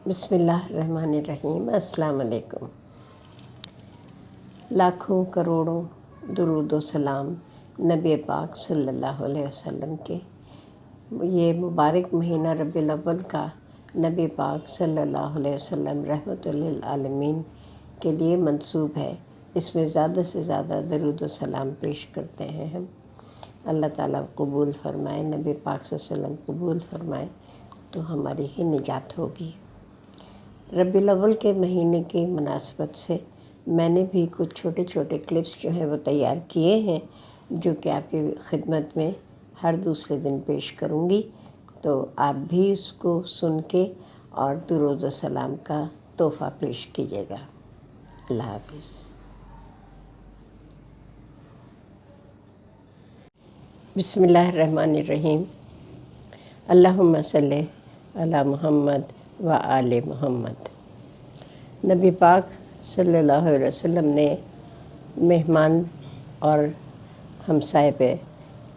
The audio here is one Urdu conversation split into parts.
بسم اللہ الرحمن الرحیم۔ السلام علیکم۔ لاکھوں کروڑوں درود و سلام نبی پاک صلی اللہ علیہ وسلم کے یہ مبارک مہینہ ربیع الاول کا نبی پاک صلی اللہ علیہ وسلم رحمۃ للعالمین کے لیے منسوب ہے۔ اس میں زیادہ سے زیادہ درود و سلام پیش کرتے ہیں ہم۔ اللہ تعالیٰ قبول فرمائے، نبی پاک صلی اللہ علیہ وسلم قبول فرمائے تو ہماری ہی نجات ہوگی۔ ربیع الاول کے مہینے کی مناسبت سے میں نے بھی کچھ چھوٹے چھوٹے کلپس جو ہیں وہ تیار کیے ہیں، جو کہ آپ کی خدمت میں ہر دوسرے دن پیش کروں گی، تو آپ بھی اس کو سن کے اور درود و سلام کا تحفہ پیش کیجیے گا۔ اللہ حافظ۔ بسم اللہ الرحمن الرحیم۔ اللہم صلی علی محمد و آل محمد۔ نبی پاک صلی اللہ علیہ وسلم نے مہمان اور ہمسائے پہ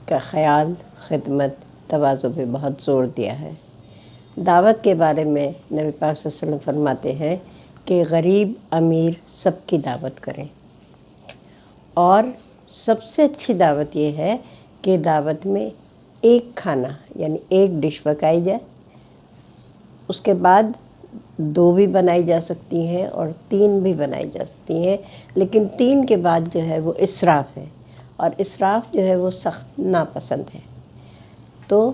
کا خیال، خدمت، تواضع پہ بہت زور دیا ہے۔ دعوت کے بارے میں نبی پاک صلی اللہ علیہ وسلم فرماتے ہیں کہ غریب امیر سب کی دعوت کریں، اور سب سے اچھی دعوت یہ ہے کہ دعوت میں ایک کھانا یعنی ایک ڈش پکائی جائے، اس کے بعد 2 بھی بنائی جا سکتی ہیں اور 3 بھی بنائی جا سکتی ہیں، لیکن 3 کے بعد جو ہے وہ اسراف ہے، اور اسراف جو ہے وہ سخت ناپسند ہے۔ تو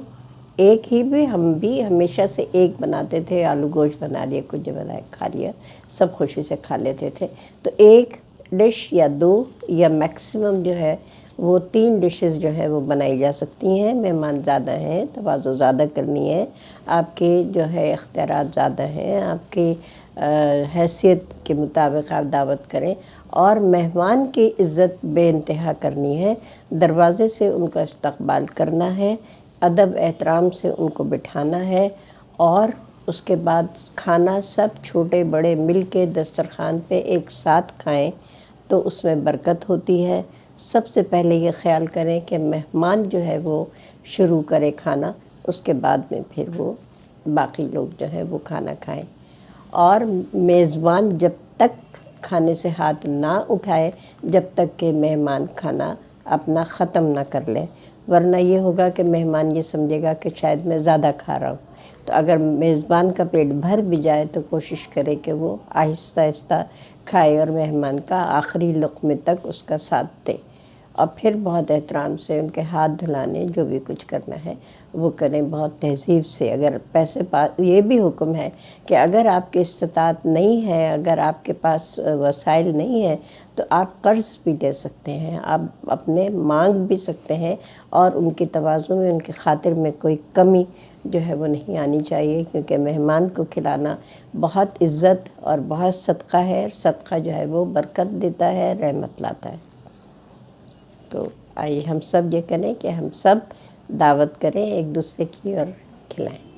ایک ہی بھی ہم بھی ہمیشہ سے ایک بناتے تھے، آلو گوشت بنا لیا، کچھ بنایا کھا لیا، سب خوشی سے کھا لیتے تھے۔ تو ایک ڈش یا 2 یا میکسیمم جو ہے وہ 3 ڈشز جو ہے وہ بنائی جا سکتی ہیں۔ مہمان زیادہ ہیں، تواضع زیادہ کرنی ہے، آپ کے جو ہے اختیارات زیادہ ہیں، آپ کی حیثیت کے مطابق آپ دعوت کریں، اور مہمان کی عزت بے انتہا کرنی ہے، دروازے سے ان کا استقبال کرنا ہے، ادب احترام سے ان کو بٹھانا ہے، اور اس کے بعد کھانا سب چھوٹے بڑے مل کے دسترخوان پہ ایک ساتھ کھائیں تو اس میں برکت ہوتی ہے۔ سب سے پہلے یہ خیال کریں کہ مہمان جو ہے وہ شروع کرے کھانا، اس کے بعد میں پھر وہ باقی لوگ جو ہے وہ کھانا کھائیں، اور میزبان جب تک کھانے سے ہاتھ نہ اٹھائے جب تک کہ مہمان کھانا اپنا ختم نہ کر لیں، ورنہ یہ ہوگا کہ مہمان یہ سمجھے گا کہ شاید میں زیادہ کھا رہا ہوں۔ تو اگر میزبان کا پیٹ بھر بھی جائے تو کوشش کرے کہ وہ آہستہ آہستہ کھائے اور مہمان کا آخری لقمے تک اس کا ساتھ دے، اور پھر بہت احترام سے ان کے ہاتھ دھلانے، جو بھی کچھ کرنا ہے وہ کریں بہت تہذیب سے۔ اگر پیسے یہ بھی حکم ہے کہ اگر آپ کی استطاعت نہیں ہے، اگر آپ کے پاس وسائل نہیں ہیں، تو آپ قرض بھی لے سکتے ہیں، آپ اپنے مانگ بھی سکتے ہیں، اور ان کی تواضع میں، ان کی خاطر میں کوئی کمی جو ہے وہ نہیں آنی چاہیے، کیونکہ مہمان کو کھلانا بہت عزت اور بہت صدقہ ہے، اور صدقہ جو ہے وہ برکت دیتا ہے، رحمت لاتا ہے۔ تو آئیے ہم سب یہ کریں کہ ہم سب دعوت کریں ایک دوسرے کی اور کھلائیں۔